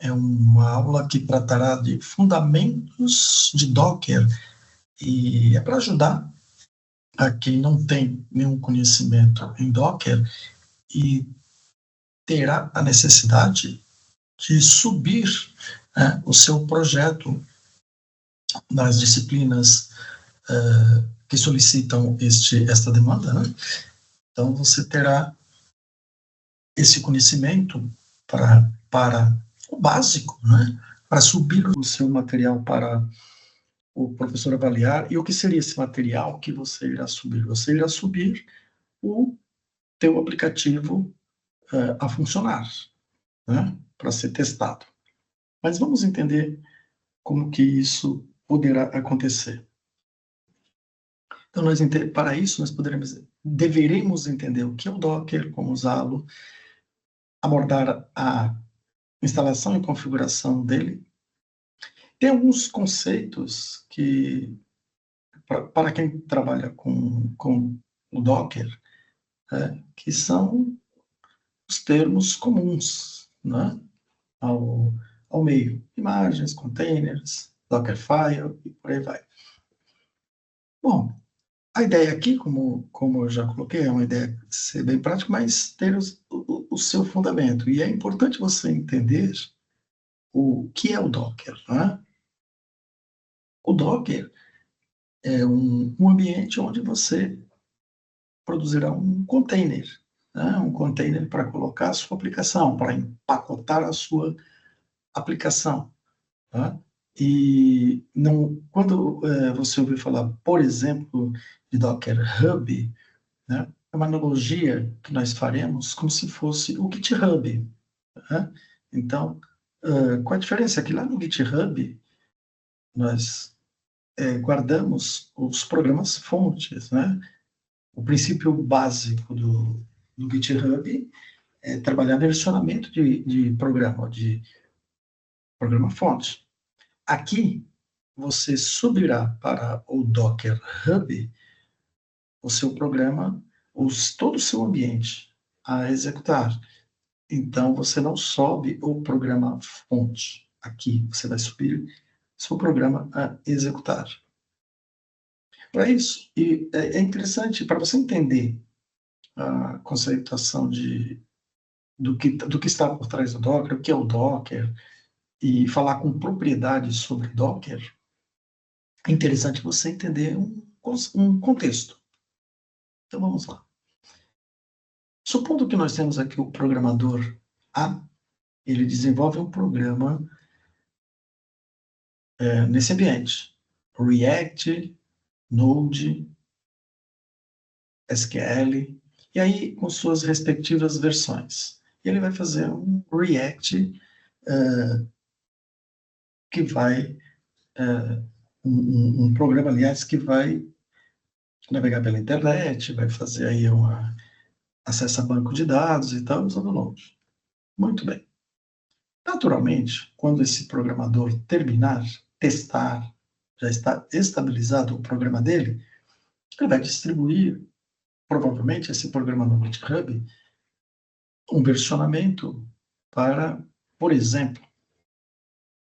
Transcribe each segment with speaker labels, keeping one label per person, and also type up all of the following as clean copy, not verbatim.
Speaker 1: é uma aula que tratará de fundamentos de Docker e é para ajudar a quem não tem nenhum conhecimento em Docker e terá a necessidade de subir o seu projeto nas disciplinas que solicitam esta demanda, né? Então, você terá esse conhecimento para o básico, né? Para subir o seu material para o professor avaliar. E o que seria esse material que você irá subir? Você irá subir o teu aplicativo a funcionar, né? Para ser testado. Mas vamos entender como que isso poderá acontecer. Então, para isso, nós deveremos entender o que é o Docker, como usá-lo, abordar a instalação e configuração dele. Tem alguns conceitos que, para quem trabalha com o Docker, que são os termos comuns, né, ao meio. Imagens, containers, Dockerfile e por aí vai. Bom, a ideia aqui, como eu já coloquei, é uma ideia de ser bem prática, mas ter o seu fundamento. E é importante você entender o que é o Docker, né? O Docker é um ambiente onde você produzirá um container, né? Um container para colocar a sua aplicação, para empacotar a sua aplicação. Tá? E não, quando você ouvir falar, por exemplo, de Docker Hub, né, é uma analogia que nós faremos como se fosse o GitHub. Né? Então, qual a diferença? Que lá no GitHub nós guardamos os programas fontes, né? O princípio básico do GitHub é trabalhar versionamento de programa fonte. Aqui, você subirá para o Docker Hub o seu programa, todo o seu ambiente a executar. Então, você não sobe o programa fonte. Aqui, você vai subir seu programa a executar. Para isso, e é interessante, para você entender a conceituação do que está por trás do Docker, o que é o Docker, e falar com propriedade sobre Docker, é interessante você entender um contexto. Então, vamos lá. Supondo que nós temos aqui o programador A, ele desenvolve um programa nesse ambiente. React, Node, SQL, e aí com suas respectivas versões. E ele vai fazer um React que vai, um programa, aliás, que vai navegar pela internet, vai fazer aí acesso a banco de dados e tal, usando Node. Muito bem. Naturalmente, quando esse programador terminar, testar, já está estabilizado o programa dele, ele vai distribuir, provavelmente, esse programa no GitHub, um versionamento para, por exemplo,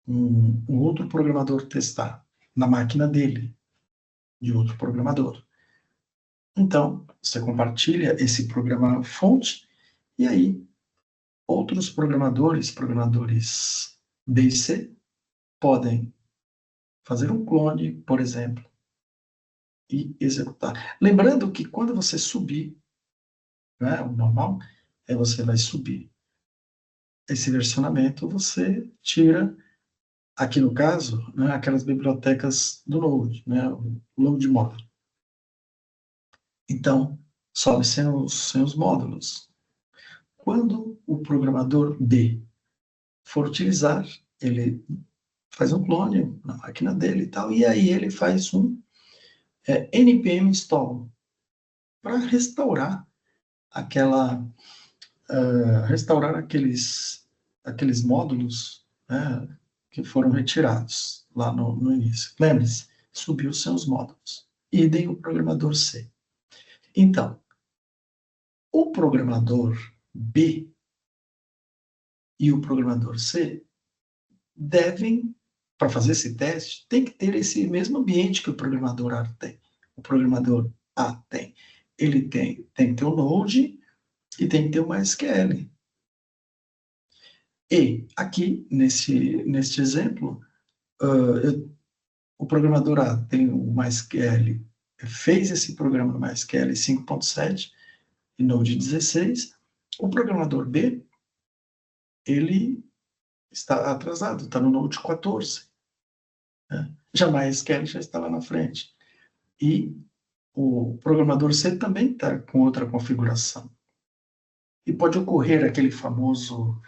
Speaker 1: um outro programador testar na máquina dele, de outro programador. Então, você compartilha esse programa fonte, e aí outros programadores B e C, podem fazer um clone, por exemplo, e executar. Lembrando que quando você subir, né, o normal é você vai subir esse versionamento, você tira, aqui no caso, né, aquelas bibliotecas do Node, né, o Load Model. Então, sobe sem os módulos. Quando o programador B for utilizar, ele faz um clone na máquina dele e tal, e aí ele faz um npm install para restaurar restaurar aqueles módulos, né, que foram retirados lá no início. Lembre-se, subiu seus módulos. Idem o programador C. Então, o programador B e o programador C devem, para fazer esse teste, tem que ter esse mesmo ambiente que o programador A tem. O programador A tem. Ele tem que ter o Node e tem que ter o MySQL. E aqui, neste exemplo, o programador A tem o MySQL, fez esse programa no MySQL 5.7 e Node 16. O programador B, ele está atrasado, está no Node 14. Né? Já MySQL já está lá na frente. E o programador C também está com outra configuração. E pode ocorrer aquele famoso,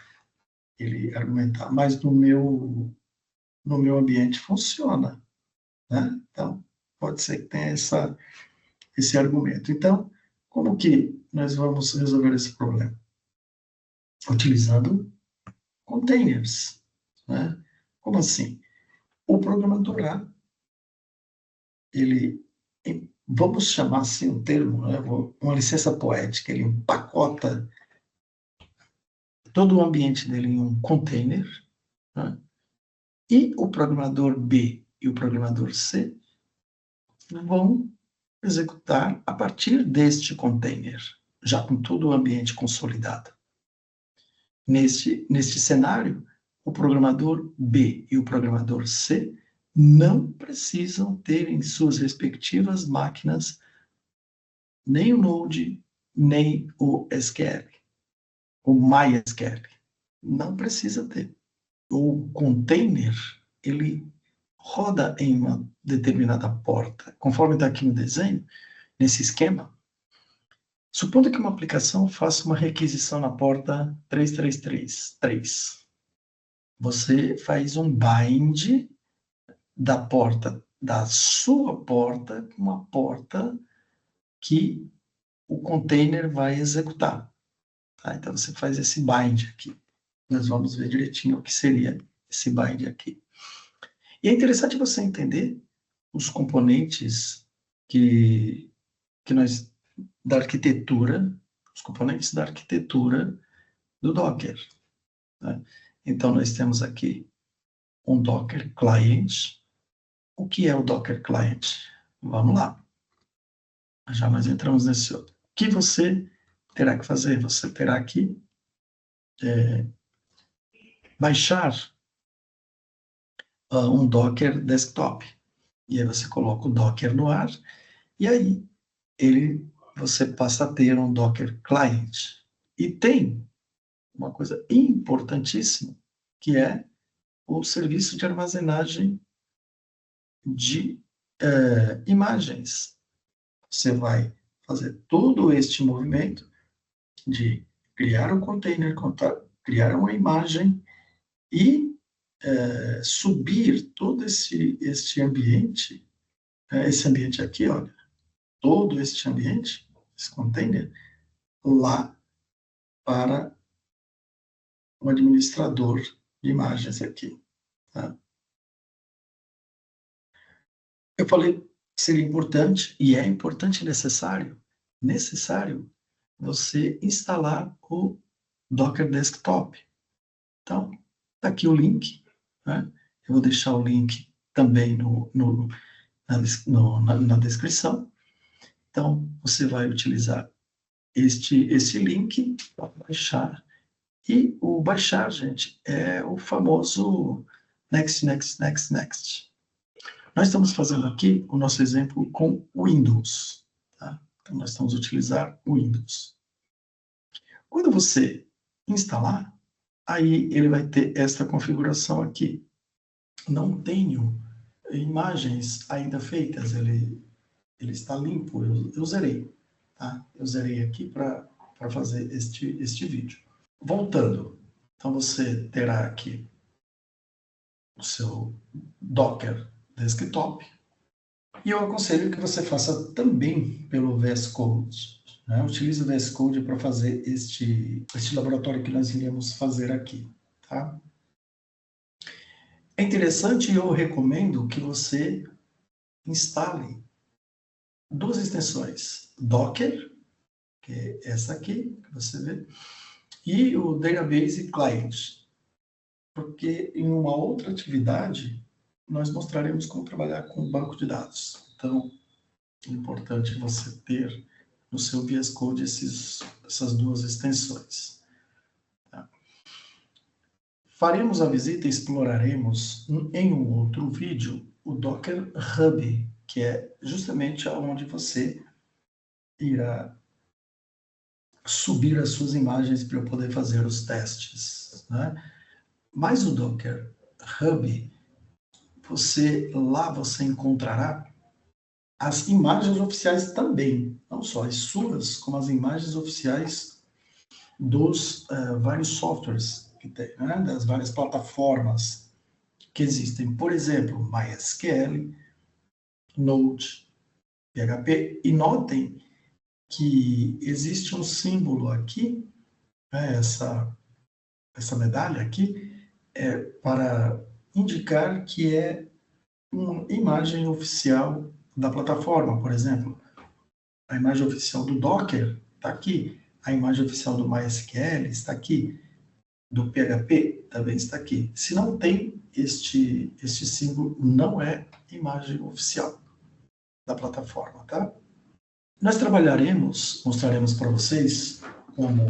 Speaker 1: ele argumentar, mas no meu ambiente funciona. Né? Então, pode ser que tenha esse argumento. Então, como que nós vamos resolver esse problema? Utilizando containers. Né? Como assim? O programador A, ele, vamos chamar assim um termo, né? Uma licença poética, ele empacota todo o ambiente dele em um container, né? E o programador B e o programador C vão executar a partir deste container, já com todo o ambiente consolidado. Neste cenário, o programador B e o programador C não precisam ter em suas respectivas máquinas nem o Node, nem o SQL, o MySQL. Não precisa ter. O container, ele roda em uma determinada porta. Conforme está aqui no desenho, nesse esquema, supondo que uma aplicação faça uma requisição na porta 3333. Você faz um bind da porta, da sua porta, com uma porta que o container vai executar. Tá? Então, você faz esse bind aqui. Nós vamos ver direitinho o que seria esse bind aqui. E é interessante você entender os componentes da arquitetura, os componentes da arquitetura do Docker. Né? Então, nós temos aqui um Docker Client. O que é o Docker Client? Vamos lá. Já nós entramos nesse outro. O que você terá que fazer? Você terá que baixar um Docker Desktop. E aí você coloca o Docker no ar, e aí você passa a ter um Docker Client. E tem uma coisa importantíssima, que é o serviço de armazenagem de imagens. Você vai fazer todo este movimento de criar um container, criar uma imagem e subir todo este ambiente, esse ambiente aqui, olha, todo este ambiente, esse container, lá para um administrador de imagens aqui. Tá? Eu falei que seria importante, e é importante e necessário você instalar o Docker Desktop. Então, está aqui o link, né? Eu vou deixar o link também na descrição. Então, você vai utilizar este link para baixar. E o baixar, gente, é o famoso next, next, next, next. Nós estamos fazendo aqui o nosso exemplo com Windows. Tá? Então, nós estamos utilizando o Windows. Quando você instalar, aí ele vai ter esta configuração aqui. Não tenho imagens ainda feitas, ele está limpo, eu zerei. Tá? Eu zerei aqui para fazer este vídeo. Voltando, então você terá aqui o seu Docker Desktop, e eu aconselho que você faça também pelo VS Code. Né? Utilize o VS Code para fazer este laboratório que nós iremos fazer aqui. Tá? É interessante e eu recomendo que você instale duas extensões, Docker, que é essa aqui, que você vê, e o Database Client. porque em uma outra atividade nós mostraremos como trabalhar com banco de dados. Então, é importante você ter no seu VS Code essas duas extensões. Tá? Faremos a visita e exploraremos em um outro vídeo o Docker Hub, que é justamente onde você irá subir as suas imagens para eu poder fazer os testes, né? Mas o Docker Hub, lá você encontrará as imagens oficiais também, não só as suas, como as imagens oficiais dos vários softwares que tem, né? Das várias plataformas que existem. Por exemplo, MySQL, Node, PHP. E notem que existe um símbolo aqui, né? Essa medalha aqui, é para indicar que é uma imagem oficial da plataforma. Por exemplo, a imagem oficial do Docker está aqui, a imagem oficial do MySQL está aqui, do PHP também está aqui. Se não tem este símbolo, não é imagem oficial da plataforma, tá? Nós mostraremos para vocês como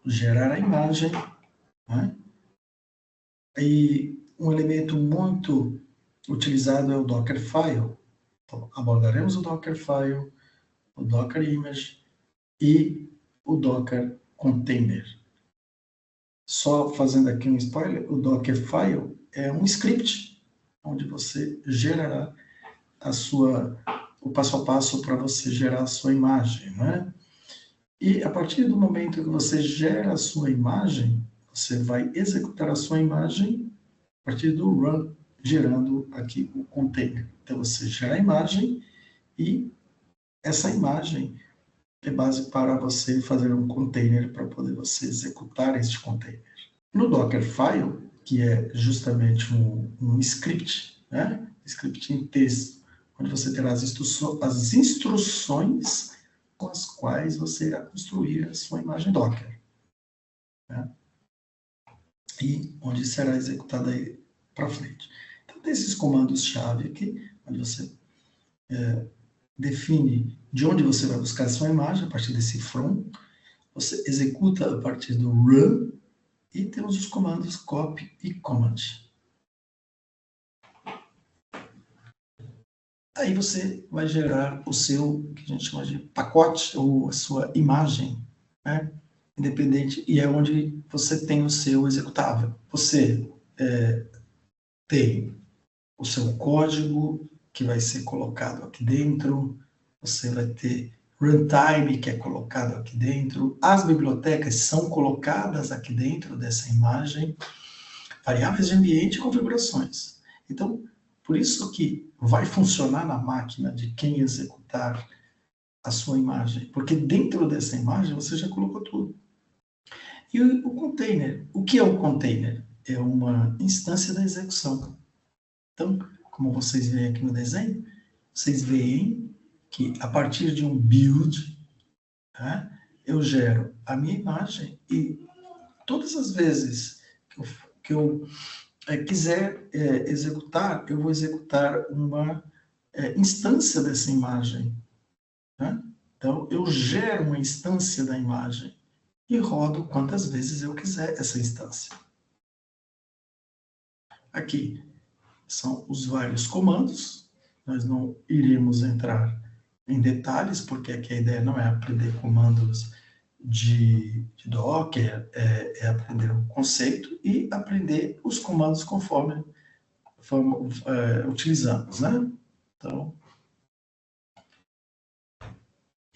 Speaker 1: gerar a imagem, né? E um elemento muito utilizado é o Dockerfile. Então, abordaremos o Dockerfile, o Docker Image e o Docker Container. Só fazendo aqui um spoiler, o Dockerfile é um script onde você gerará o passo a passo para você gerar a sua imagem, né? E a partir do momento que você gera a sua imagem, você vai executar a sua imagem a partir do run, gerando aqui o container. Então você gera a imagem e essa imagem é base para você fazer um container para poder você executar este container. No Dockerfile, que é justamente um script, né? Script em texto, onde você terá as instruções com as quais você irá construir a sua imagem Docker, né? E onde será executada aí para frente. Então, tem esses comandos-chave aqui, onde você define de onde você vai buscar a sua imagem, a partir desse from, você executa a partir do run, e temos os comandos copy e command. Aí você vai gerar o seu, que a gente chama de pacote, ou a sua imagem, né? Independente, e é onde você tem o seu executável. Você tem o seu código, que vai ser colocado aqui dentro, você vai ter runtime, que é colocado aqui dentro, as bibliotecas são colocadas aqui dentro dessa imagem, variáveis de ambiente e configurações. Então, por isso que vai funcionar na máquina de quem executar a sua imagem, porque dentro dessa imagem você já colocou tudo. E o container, o que é o container? É uma instância da execução. Então, como vocês veem aqui no desenho, vocês veem que a partir de um build, tá, eu gero a minha imagem e todas as vezes que eu quiser executar, eu vou executar uma instância dessa imagem, né? Então, eu gero uma instância da imagem e rodo quantas vezes eu quiser essa instância. Aqui são os vários comandos. Nós não iremos entrar em detalhes, porque aqui a ideia não é aprender comandos de Docker, é aprender o conceito e aprender os comandos conforme utilizamos, né? Então,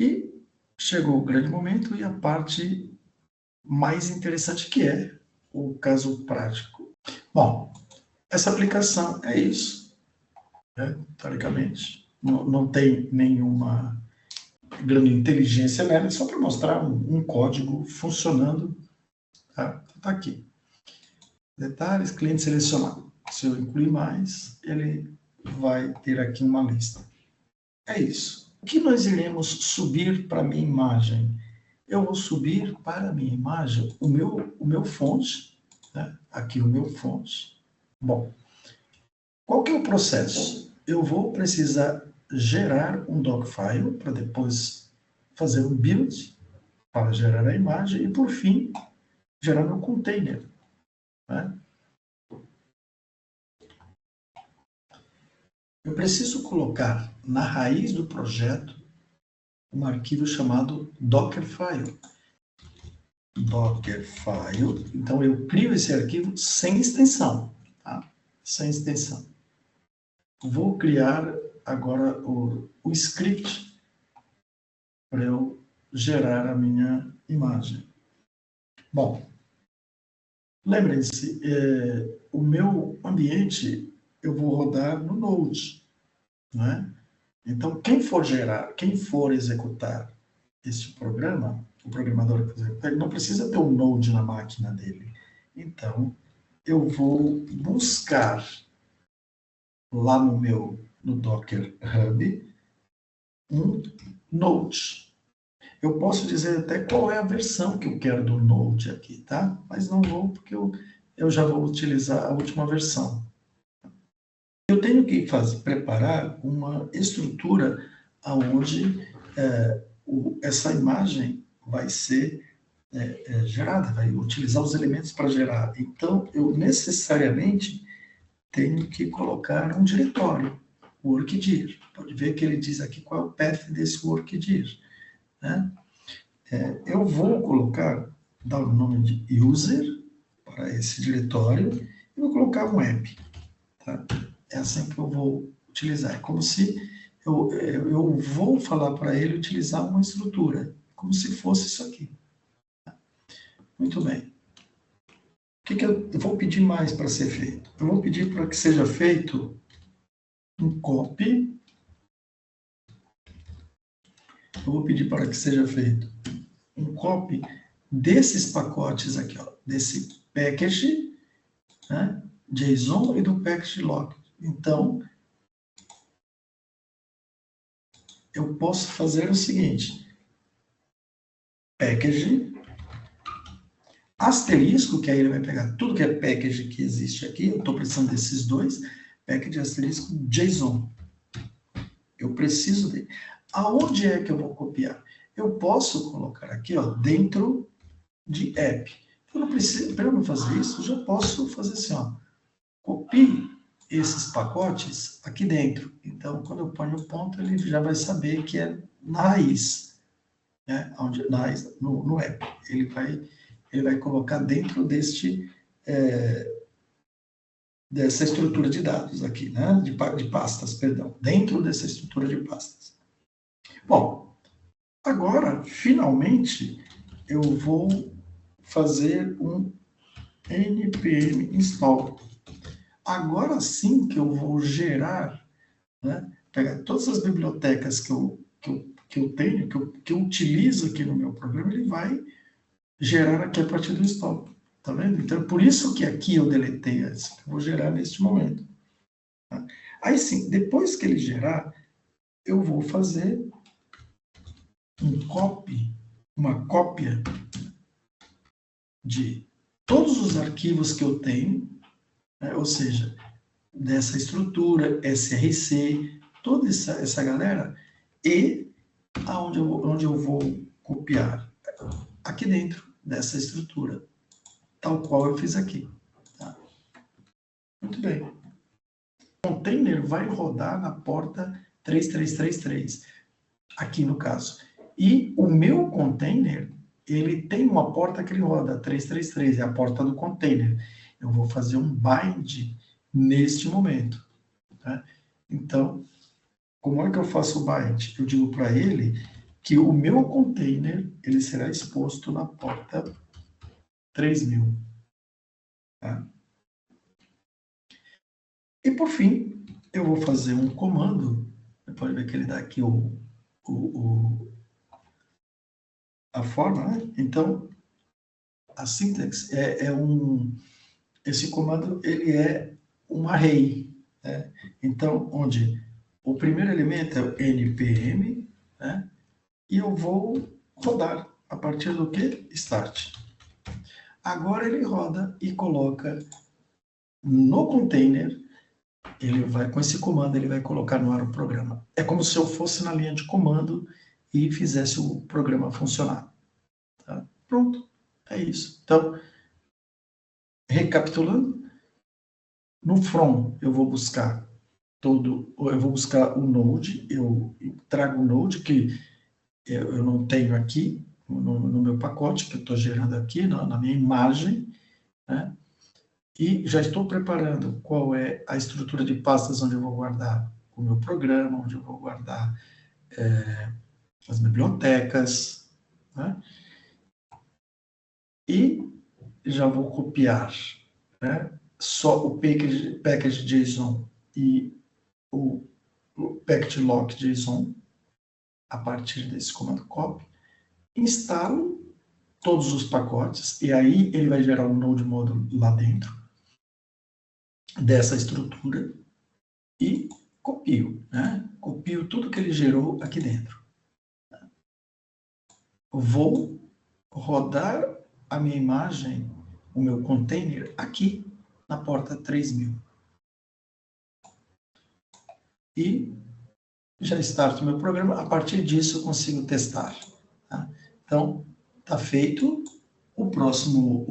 Speaker 1: e chegou o grande momento e a parte mais interessante, que é o caso prático. Bom, essa aplicação é isso, né? Teoricamente, não tem nenhuma grande inteligência nela, é só para mostrar um código funcionando. Tá aqui. Detalhes, cliente selecionado. Se eu incluir mais, ele vai ter aqui uma lista. É isso. O que nós iremos subir para a minha imagem? Eu vou subir para a minha imagem o meu fonte, né? aqui o meu fonte. Bom, qual que é o processo? Eu vou precisar gerar um Docfile para depois fazer um build para gerar a imagem e, por fim, gerar meu container, né? Eu preciso colocar na raiz do projeto um arquivo chamado Dockerfile. Dockerfile. Então, eu crio esse arquivo sem extensão, tá? Sem extensão. Vou criar agora o script para eu gerar a minha imagem. Bom, lembrem-se, o meu ambiente eu vou rodar no Node, né? Então, quem for executar este programa, o programador que executar, ele não precisa ter um Node na máquina dele. Então, eu vou buscar lá no Docker Hub um Node. Eu posso dizer até qual é a versão que eu quero do Node aqui, tá? Mas não vou, porque eu já vou utilizar a última versão. Eu tenho que preparar uma estrutura onde essa imagem vai ser gerada, vai utilizar os elementos para gerar. Então, eu necessariamente tenho que colocar um diretório, o workdir. Pode ver que ele diz aqui qual é o path desse workdir, né? Eu vou dar o nome de user para esse diretório e vou colocar um app, tá? É assim que eu vou utilizar. É como se eu vou falar para ele utilizar uma estrutura, como se fosse isso aqui. Muito bem. O que eu vou pedir mais para ser feito? Eu vou pedir para que seja feito um copy. Eu vou pedir para que seja feito um copy desses pacotes aqui, ó, desse package, né, JSON e do package log. Então, eu posso fazer o seguinte: package, asterisco, que aí ele vai pegar tudo que é package que existe aqui, eu estou precisando desses dois, package asterisco JSON. Eu preciso dele. Aonde é que eu vou copiar? Eu posso colocar aqui, ó, dentro de app. Eu não preciso, para eu não fazer isso, eu já posso fazer assim, ó, copie esses pacotes aqui dentro. Então, quando eu ponho o ponto, ele já vai saber que é na raiz, né? No app. Ele vai colocar dentro dessa estrutura de dados aqui, né? De pastas, perdão. Dentro dessa estrutura de pastas. Bom, agora, finalmente, eu vou fazer um npm install. Agora sim que eu vou gerar, né? Pegar todas as bibliotecas que eu tenho, que eu utilizo aqui no meu programa, ele vai gerar aqui a partir do install. Tá vendo? Então, por isso que aqui eu deletei essa, que eu vou gerar neste momento. Tá? Aí sim, depois que ele gerar, eu vou fazer uma cópia de todos os arquivos que eu tenho, né? Ou seja, dessa estrutura, SRC, toda essa galera, e onde eu vou copiar aqui dentro dessa estrutura, tal qual eu fiz aqui. Tá? Muito bem. O container vai rodar na porta 3333, aqui no caso. E o meu container, ele tem uma porta que ele roda, 333, é a porta do container. Eu vou fazer um bind neste momento. Tá? Então, como é que eu faço o bind? Eu digo para ele que o meu container ele será exposto na porta 3000. Tá? E por fim, eu vou fazer um comando. Você pode ver que ele dá aqui a forma, né? Então, a syntax esse comando ele é um array, né? Então, onde o primeiro elemento é o npm, né? E eu vou rodar a partir do que? Start. Agora ele roda e coloca no container, ele vai, com esse comando, ele vai colocar no ar o programa. É como se eu fosse na linha de comando e fizesse o programa funcionar. Tá? Pronto, é isso. Então, recapitulando, no from eu vou buscar o Node, eu trago o Node que eu não tenho aqui no meu pacote, que eu estou gerando aqui na minha imagem, né? E já estou preparando qual é a estrutura de pastas onde eu vou guardar o meu programa, onde eu vou guardar as bibliotecas, né? E já vou copiar, né, só o package JSON e o package lock JSON a partir desse comando copy. Instalo todos os pacotes e aí ele vai gerar um node module lá dentro dessa estrutura e copio, né? Copio tudo que ele gerou aqui dentro. Vou rodar a minha imagem, o meu container, aqui na porta 3000. E já starto o meu programa. A partir disso, eu consigo testar. Tá? Então, está feito. O próximo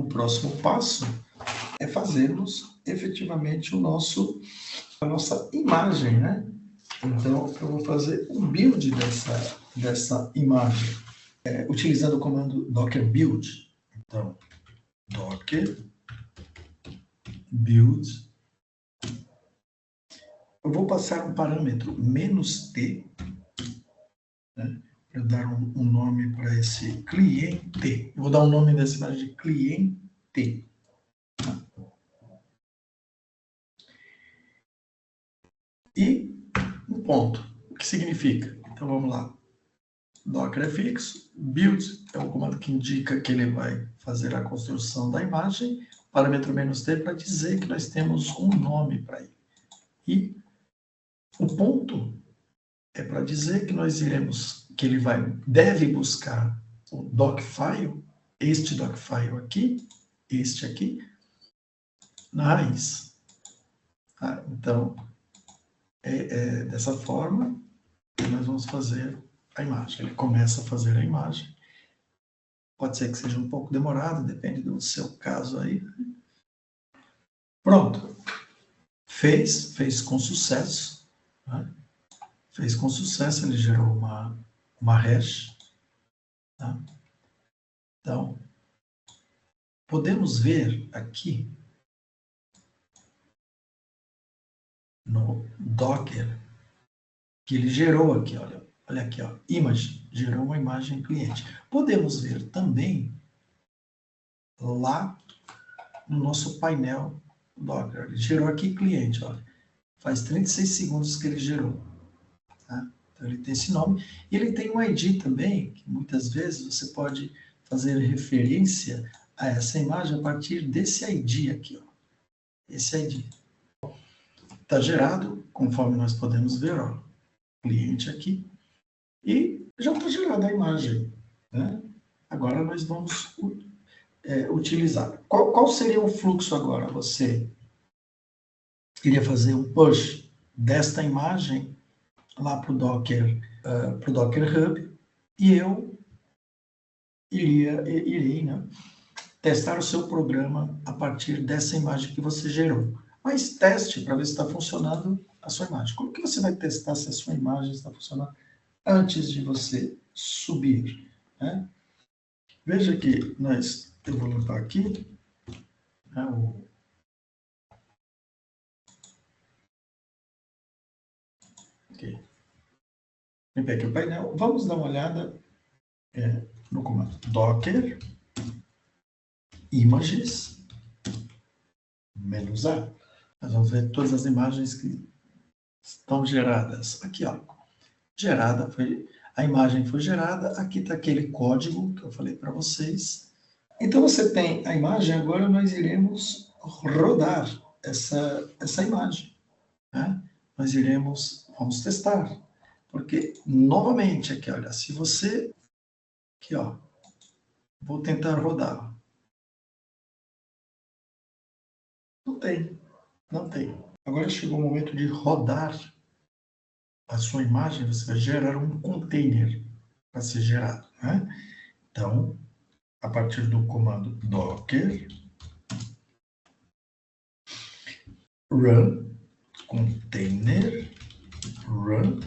Speaker 1: passo é fazermos efetivamente a nossa imagem, né? Então, eu vou fazer um build dessa imagem, utilizando o comando docker build. Então, docker build. Eu vou passar um parâmetro "-t", né, para dar um nome para esse cliente. Eu vou dar um nome dessa imagem de cliente. E um ponto. O que significa? Então vamos lá. Docker é fixo, build é o comando que indica que ele vai fazer a construção da imagem, parâmetro "-t" para dizer que nós temos um nome para ele. E o ponto é para dizer que nós que ele deve buscar o Dockfile, este Dockfile aqui, este aqui, na raiz. Tá? Então, dessa forma que nós vamos fazer a imagem. Ele começa a fazer a imagem. Pode ser que seja um pouco demorado, depende do seu caso aí. Pronto. Fez com sucesso. Né? Fez com sucesso, ele gerou uma hash. Tá? Então, podemos ver aqui no Docker que ele gerou aqui, olha aqui, ó, image, gerou uma imagem cliente. Podemos ver também lá no nosso painel Docker. Ele gerou aqui cliente, olha. Faz 36 segundos que ele gerou. Tá? Então ele tem esse nome. E ele tem um ID também, que muitas vezes você pode fazer referência a essa imagem a partir desse ID aqui, ó. Esse ID. Está gerado, conforme nós podemos ver, ó, cliente aqui. E já está gerada a imagem. Né? Agora nós vamos utilizar. Qual seria o fluxo agora? Você iria fazer um push desta imagem lá para o Docker Hub e eu irei, né, testar o seu programa a partir dessa imagem que você gerou. Mas teste para ver se está funcionando a sua imagem. Como que você vai testar se a sua imagem está funcionando antes de você subir? Né? Veja que eu vou limpar aqui, né, limpei aqui o painel. Vamos dar uma olhada no comando docker images -a. Nós vamos ver todas as imagens que estão geradas. Aqui, ó. A imagem foi gerada. Aqui está aquele código que eu falei para vocês. Então você tem a imagem. Agora nós iremos rodar essa imagem. Né? Vamos testar. Porque, novamente, aqui, olha, se você... Aqui, ó. Vou tentar rodar. Não tem, não tem. Agora chegou o momento de rodar a sua imagem, você vai gerar um container para ser gerado, né? Então, a partir do comando docker run container run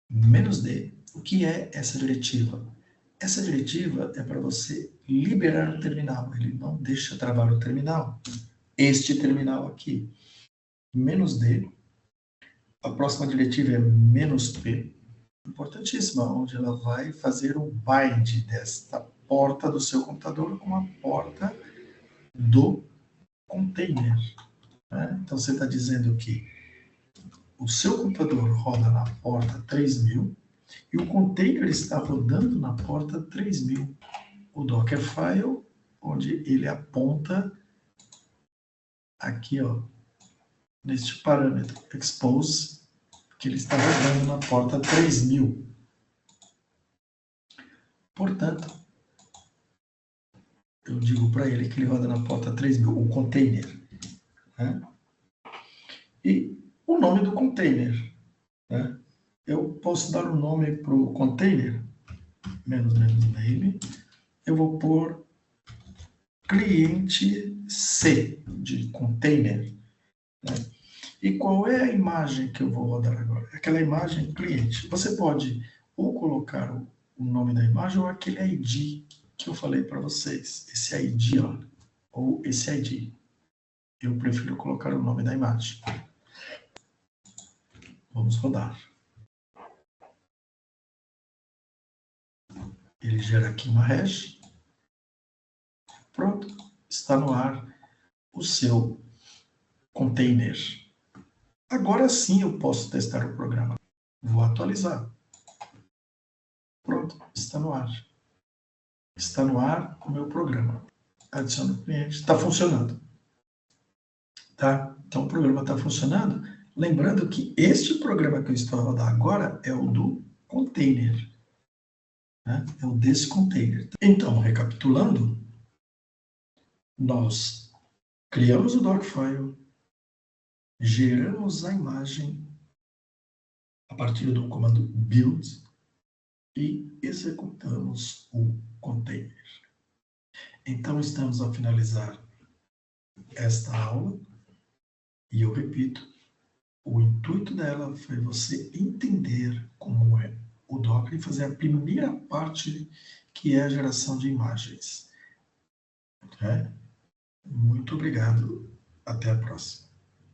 Speaker 1: -d. O que é essa diretiva? Essa diretiva é para você liberar o terminal. Ele não deixa travar o terminal. Este terminal aqui. -d. A próxima diretiva é -p. Importantíssima, onde ela vai fazer o bind desta porta do seu computador com a porta do container. Né? Então, você está dizendo que o seu computador roda na porta 3000 e o container está rodando na porta 3000. O Dockerfile, onde ele aponta aqui, ó, neste parâmetro expose, que ele está rodando na porta 3000. Portanto, eu digo para ele que ele roda na porta 3000, o container. Né? E o nome do container. Né? Eu posso dar um nome para o container, -name, eu vou pôr cliente C, de container. Né? E qual é a imagem que eu vou rodar agora? Aquela imagem cliente. Você pode ou colocar o nome da imagem ou aquele ID que eu falei para vocês. Esse ID, ó, ou esse ID. Eu prefiro colocar o nome da imagem. Vamos rodar. Ele gera aqui uma hash. Pronto, está no ar o seu container. Agora sim eu posso testar o programa. Vou atualizar. Pronto, está no ar. Está no ar o meu programa. Adiciono o cliente. Está funcionando. Tá? Então o programa está funcionando. Lembrando que este programa que eu estou a rodar agora é o do container. Né? É o desse container. Então, recapitulando, nós criamos o Dockfile, geramos a imagem a partir do comando build e executamos o container. Então, estamos a finalizar esta aula e eu repito, o intuito dela foi você entender como é o Docker e fazer a primeira parte, que é a geração de imagens. Muito obrigado. Até a próxima.